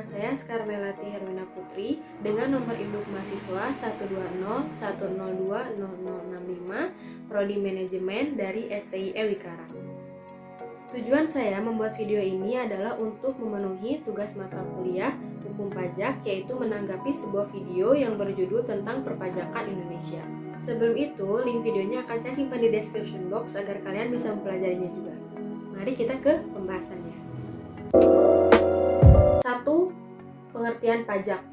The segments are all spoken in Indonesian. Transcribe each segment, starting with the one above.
saya Skarmelati Herwina Putri dengan nomor induk mahasiswa 120.102.0065 Prodi Manajemen dari STIE Wikara. Tujuan saya membuat video ini adalah untuk memenuhi tugas mata kuliah Hukum Pajak, yaitu menanggapi sebuah video yang berjudul tentang perpajakan Indonesia. Sebelum itu, link videonya akan saya simpan di description box agar kalian bisa mempelajarinya juga. Mari kita ke pembahasannya. 1. Pengertian pajak.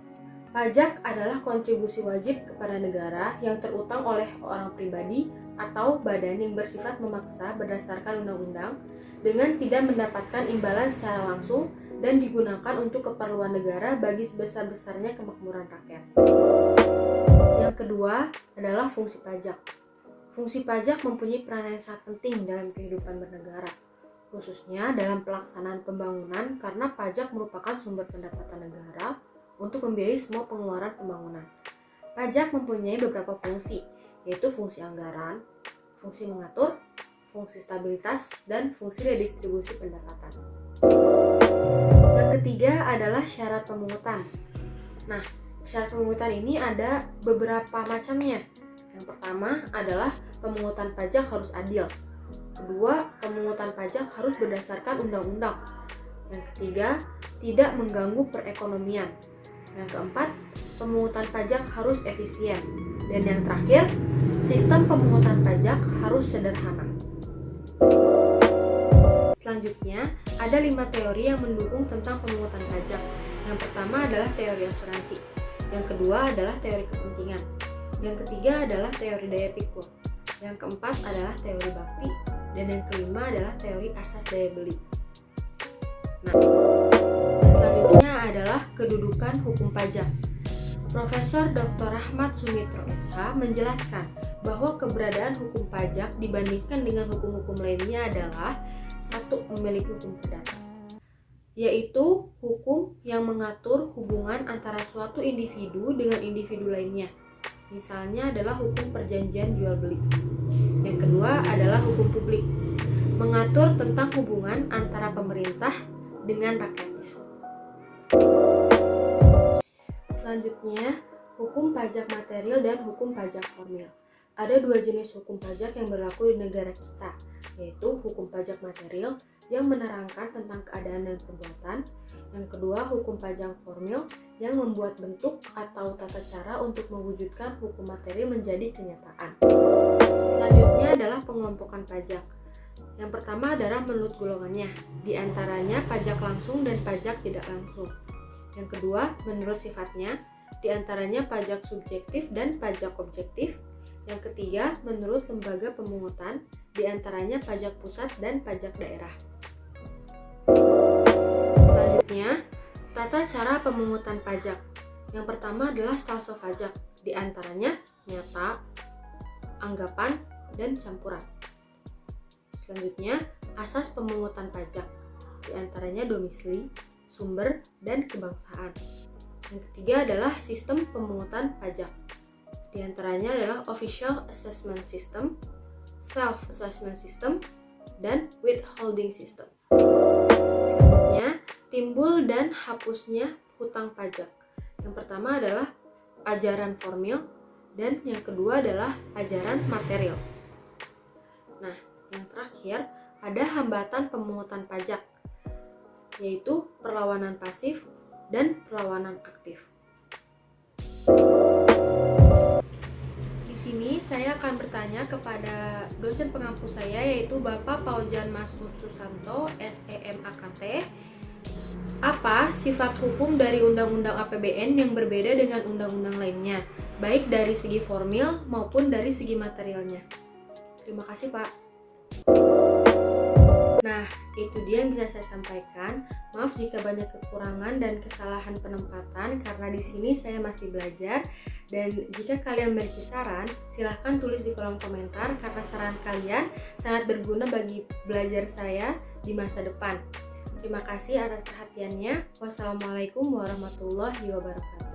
Pajak adalah kontribusi wajib kepada negara yang terutang oleh orang pribadi atau badan yang bersifat memaksa berdasarkan undang-undang dengan tidak mendapatkan imbalan secara langsung dan digunakan untuk keperluan negara bagi sebesar-besarnya kemakmuran rakyat. Yang kedua adalah fungsi pajak. Fungsi pajak mempunyai peran yang sangat penting dalam kehidupan bernegara, khususnya dalam pelaksanaan pembangunan karena pajak merupakan sumber pendapatan negara untuk membiayai semua pengeluaran pembangunan. Pajak mempunyai beberapa fungsi, yaitu fungsi anggaran, fungsi mengatur, fungsi stabilitas, dan fungsi redistribusi pendapatan. Yang ketiga adalah syarat pemungutan. Nah, syarat pemungutan ini ada beberapa macamnya. Yang pertama adalah pemungutan pajak harus adil. Kedua, pemungutan pajak harus berdasarkan undang-undang. Yang ketiga, tidak mengganggu perekonomian. Yang keempat, pemungutan pajak harus efisien. Dan yang terakhir, sistem pemungutan pajak harus sederhana. Selanjutnya, ada 5 teori yang mendukung tentang pemungutan pajak. Yang pertama adalah teori asuransi. Yang kedua adalah teori kepentingan. Yang ketiga adalah teori daya pikul. Yang keempat adalah teori bakti. Dan yang kelima adalah teori asas daya beli. Nah, yang selanjutnya adalah kedudukan hukum pajak. Profesor Dr. Rahmat Sumitro SH menjelaskan bahwa keberadaan hukum pajak dibandingkan dengan hukum-hukum lainnya adalah satu, memiliki hukum perdata, yaitu hukum yang mengatur hubungan antara suatu individu dengan individu lainnya. Misalnya adalah hukum perjanjian jual beli. Yang kedua adalah hukum publik, mengatur tentang hubungan antara pemerintah dengan rakyatnya. Selanjutnya, hukum pajak material dan hukum pajak formil. Ada 2 jenis hukum pajak yang berlaku di negara kita, yaitu hukum pajak material yang menerangkan tentang keadaan dan perbuatan. Yang kedua, hukum pajak formil yang membuat bentuk atau tata cara untuk mewujudkan hukum material menjadi kenyataan. Selanjutnya adalah pengelompokan pajak. Yang pertama adalah menurut golongannya, di antaranya pajak langsung dan pajak tidak langsung. Yang kedua, menurut sifatnya, di antaranya pajak subjektif dan pajak objektif. Yang ketiga, menurut lembaga pemungutan, di antaranya pajak pusat dan pajak daerah. Selanjutnya, tata cara pemungutan pajak. Yang pertama adalah stase pajak, di antaranya nyata, anggapan, dan campuran. Selanjutnya, asas pemungutan pajak, di antaranya domisili, sumber, dan kebangsaan. Yang ketiga adalah sistem pemungutan pajak. Di antaranya adalah Official Assessment System, Self-Assessment System, dan Withholding System. Selanjutnya, timbul dan hapusnya hutang pajak. Yang pertama adalah ajaran formil, dan yang kedua adalah ajaran material. Nah, yang terakhir ada hambatan pemungutan pajak, yaitu perlawanan pasif dan perlawanan aktif. Di sini saya akan bertanya kepada dosen pengampu saya, yaitu Bapak Paujan Masud Susanto, SEM AKT. Apa sifat hukum dari Undang-Undang APBN yang berbeda dengan undang-undang lainnya, baik dari segi formil maupun dari segi materialnya? Terima kasih, Pak. Nah, itu dia yang bisa saya sampaikan. Maaf jika banyak kekurangan dan kesalahan penempatan karena di sini saya masih belajar. Dan jika kalian memiliki saran, silahkan tulis di kolom komentar karena saran kalian sangat berguna bagi belajar saya di masa depan. Terima kasih atas perhatiannya. Wassalamualaikum warahmatullahi wabarakatuh.